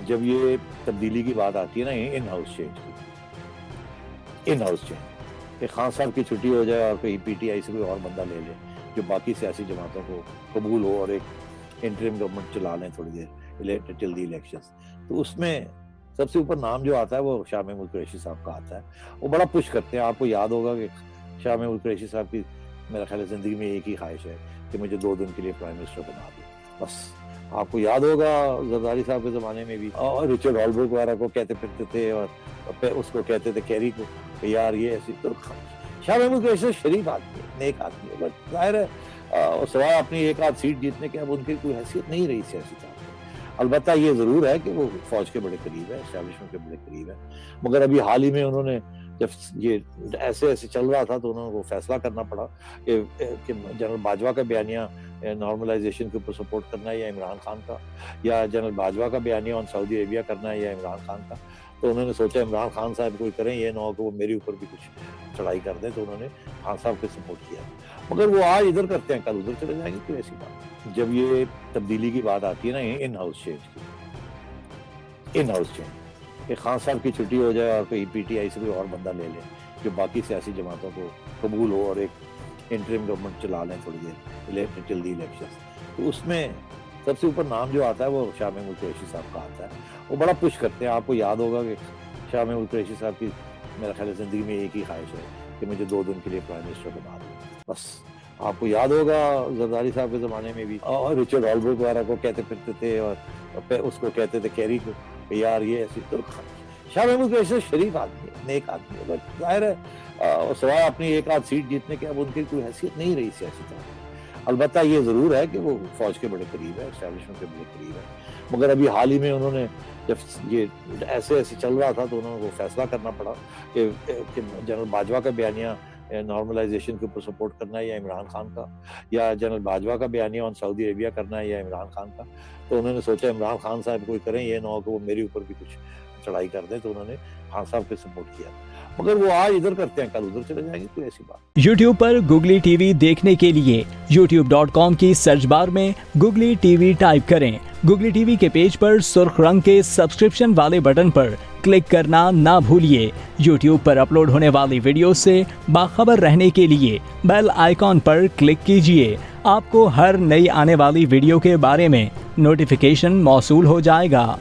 जब ये तब्दीली की बात आती है ना इन हाउस चेंज की, इन हाउस चेंज कि खान साहब की छुट्टी हो जाए और कोई पीटीआई से कोई और बंदा ले ले जो बाकी सियासी जमातों को कबूल हो और एक इंटरिम गवर्नमेंट चला लें थोड़ी देर टिल दी इलेक्शंस, तो उसमें सबसे ऊपर नाम जो आता है वो शाह महमूद कुरैशी साहब का आता है। वो बड़ा पुश करते हैं। आपको याद होगा कि शाह महमूद कुरैशी साहब की मेरा ख्याल है जिंदगी में एक ही ख्वाहिश है कि मुझे 2 दिन के लिए प्राइम मिनिस्टर बना दो बस। आपको याद होगा जरदारी साहब के ज़माने में भी और रिचर्ड हॉलब्रुक वगैरह को कहते फिरते थे और उसको कहते थे कैरी को यार ये ऐसी। तो शाह महमूद कुरैशी शरीफ आदमी है, नेक आदमी है, बट जाहिर है सवाए अपनी एक आध सीट जीतने के अब उनकी कोई हैसियत नहीं रही सियासी तौर पर। अलबत्ता ये ज़रूर है कि वो फौज के बड़े करीब है, एस्टैब्लिशमेंट के बड़े करीब है। मगर अभी हाल ही में उन्होंने जब ये ऐसे चल रहा था तो उन्होंने वो फैसला करना पड़ा कि जनरल बाजवा का बयानिया नॉर्मलाइजेशन के ऊपर सपोर्ट करना है या इमरान खान का, या जनरल बाजवा का बयानिया ऑन सऊदी अरेबिया करना है या इमरान खान का। तो उन्होंने सोचा इमरान खान साहब कोई करें, ये ना हो कि वो मेरे ऊपर भी कुछ चढ़ाई कर दें, तो उन्होंने खान साहब को सपोर्ट किया। मगर वो आज इधर करते हैं, कल उधर चले जाएंगे, कोई ऐसी बात। जब ये तब्दीली की बात आती है ना इन हाउस चेंज की, इन हाउस चेंज कि खान साहब की छुट्टी हो जाए और कोई पीटीआई से कोई और बंदा ले ले जो बाकी सियासी जमातों को कबूल हो और एक इंटरिम गवर्नमेंट चला लें थोड़ी देर टिल दी इलेक्शंस, तो उसमें सबसे ऊपर नाम जो आता है वो शाह महमूद कुरैशी साहब का आता है। वो बड़ा पुश करते हैं। आपको याद होगा कि शाह महमूद कुरैशी साहब की मेरा ख्याल है जिंदगी में एक ही ख्वाहिश है कि मुझे 2 दिन के लिए प्राइम मिनिस्टर बना दो बस। आपको याद होगा जरदारी साहब के ज़माने में भी और रिचर्ड हॉलब्रुक वगैरह को कहते फिरते थे और उसको कहते थे कैरी को यार ये ऐसी। तो शाह महमूद कुरैशी शरीफ आदमी है, नेक आदमी है, बट जाहिर है सवाए अपनी एक आध सीट जीतने के अब उनकी कोई हैसियत नहीं रही सियासी तौर पर। अलबत्ता ये ज़रूर है कि वो फौज के बड़े करीब है, एस्टैब्लिशमेंट के बड़े करीब है। मगर अभी हाल ही में उन्होंने जब ये ऐसे चल रहा था तो उन्होंने वो फैसला करना पड़ा कि जनरल बाजवा का बयानिया नॉर्मलाइजेशन के ऊपर सपोर्ट करना है या इमरान खान का, या जनरल बाजवा का बयानिया ऑन सऊदी अरेबिया करना है या इमरान खान का। तो उन्होंने सोचा इमरान खान साहब कोई करें, ये ना हो कि वो मेरे ऊपर भी कुछ चढ़ाई कर दें, तो उन्होंने खान साहब को सपोर्ट किया। मगर वो आज इधर करते हैं, कल उधर चले जाएंगे, कोई ऐसी बात। YouTube पर गुगली टीवी देखने के लिए youtube.com की सर्च बार में गुगली टीवी टाइप करें। गुगली टीवी के पेज पर सुर्ख रंग के सब्सक्रिप्शन वाले बटन पर क्लिक करना ना भूलिए। YouTube पर अपलोड होने वाली वीडियो से बाखबर रहने के लिए बेल आइकॉन पर क्लिक कीजिए। आपको हर नई आने वाली वीडियो के बारे में नोटिफिकेशन मौसूल हो जाएगा।